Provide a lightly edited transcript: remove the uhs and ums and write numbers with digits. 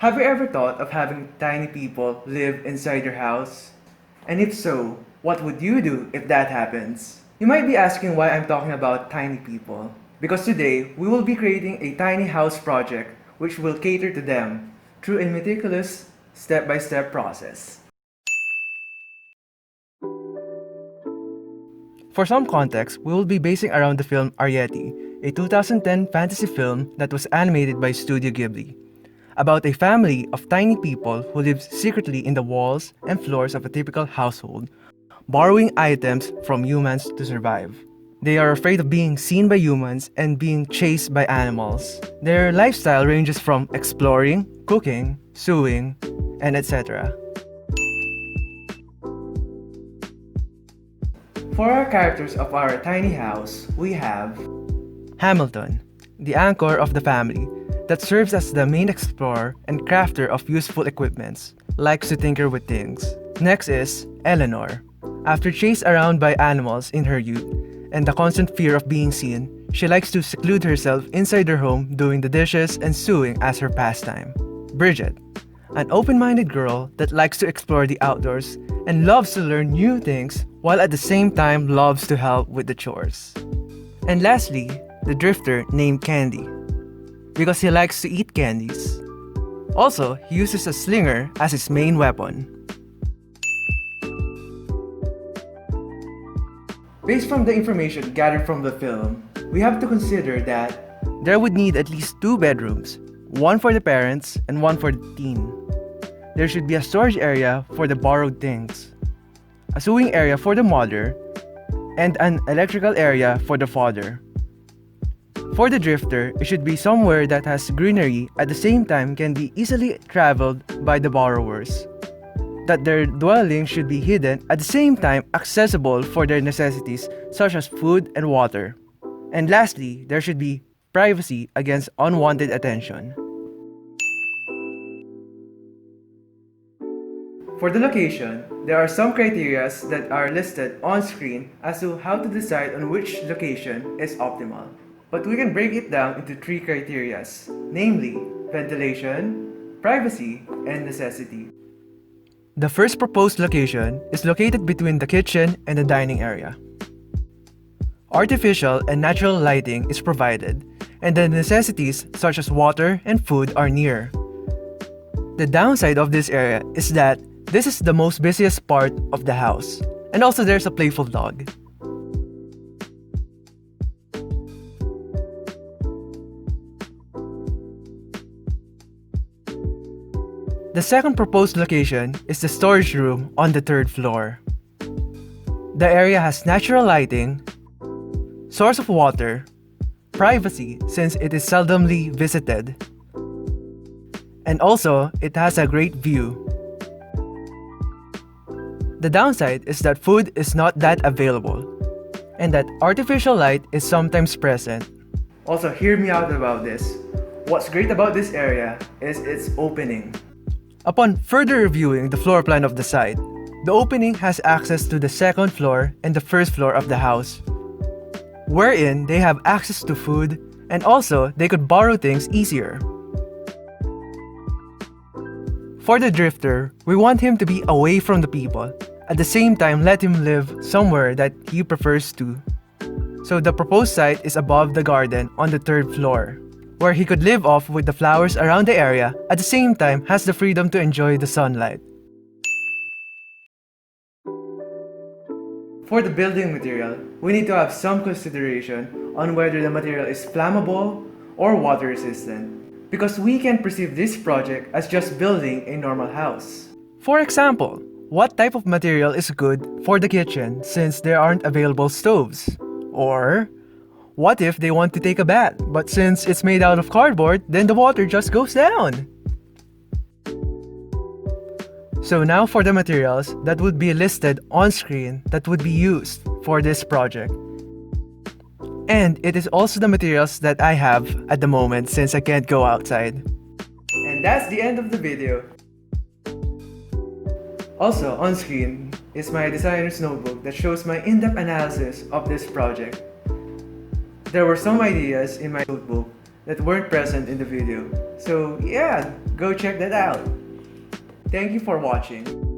Have you ever thought of having tiny people live inside your house? And if so, what would you do if that happens? You might be asking why I'm talking about tiny people. Because today, we will be creating a tiny house project which will cater to them through a meticulous step-by-step process. For some context, we will be basing around the film Arrietty, a 2010 fantasy film that was animated by Studio Ghibli, about a family of tiny people who lives secretly in the walls and floors of a typical household, borrowing items from humans to survive. They are afraid of being seen by humans and being chased by animals. Their lifestyle ranges from exploring, cooking, sewing, and etc. For our characters of our tiny house, we have Hamilton, the anchor of the family, that serves as the main explorer and crafter of useful equipments, likes to tinker with things. Next is Eleanor. After chased around by animals in her youth and the constant fear of being seen, she likes to seclude herself inside her home doing the dishes and sewing as her pastime. Bridget, an open-minded girl that likes to explore the outdoors and loves to learn new things while at the same time loves to help with the chores. And lastly, the drifter named Candy, because he likes to eat candies. Also, he uses a slinger as his main weapon. Based from the information gathered from the film, we have to consider that there would need at least 2 bedrooms, one for the parents and one for the teen. There should be a storage area for the borrowed things, a sewing area for the mother, and an electrical area for the father. For the drifter, it should be somewhere that has greenery at the same time can be easily traveled by the borrowers. That their dwelling should be hidden at the same time accessible for their necessities such as food and water. And lastly, there should be privacy against unwanted attention. For the location, there are some criteria that are listed on screen as to how to decide on which location is optimal. But we can break it down into 3 criteria, namely ventilation, privacy, and necessity. The first proposed location is located between the kitchen and the dining area. Artificial and natural lighting is provided, and the necessities such as water and food are near. The downside of this area is that this is the most busiest part of the house, and also there's a playful dog. The second proposed location is the storage room on the 3rd floor. The area has natural lighting, source of water, privacy since it is seldomly visited, and also it has a great view. The downside is that food is not that available, and that artificial light is sometimes present. Also, hear me out about this. What's great about this area is its opening. Upon further reviewing the floor plan of the site, the opening has access to the 2nd floor and the 1st floor of the house, wherein they have access to food and also they could borrow things easier. For the drifter, we want him to be away from the people, at the same time let him live somewhere that he prefers to. So the proposed site is above the garden on the 3rd floor, where he could live off with the flowers around the area, at the same time has the freedom to enjoy the sunlight. For the building material, we need to have some consideration on whether the material is flammable or water resistant, because we can perceive this project as just building a normal house. For example, what type of material is good for the kitchen since there aren't available stoves? Or what if they want to take a bath, but since it's made out of cardboard, then the water just goes down? So now for the materials that would be listed on screen that would be used for this project. And it is also the materials that I have at the moment since I can't go outside. And that's the end of the video. Also on screen is my designer's notebook that shows my in-depth analysis of this project. There were some ideas in my notebook that weren't present in the video. So yeah, go check that out. Thank you for watching.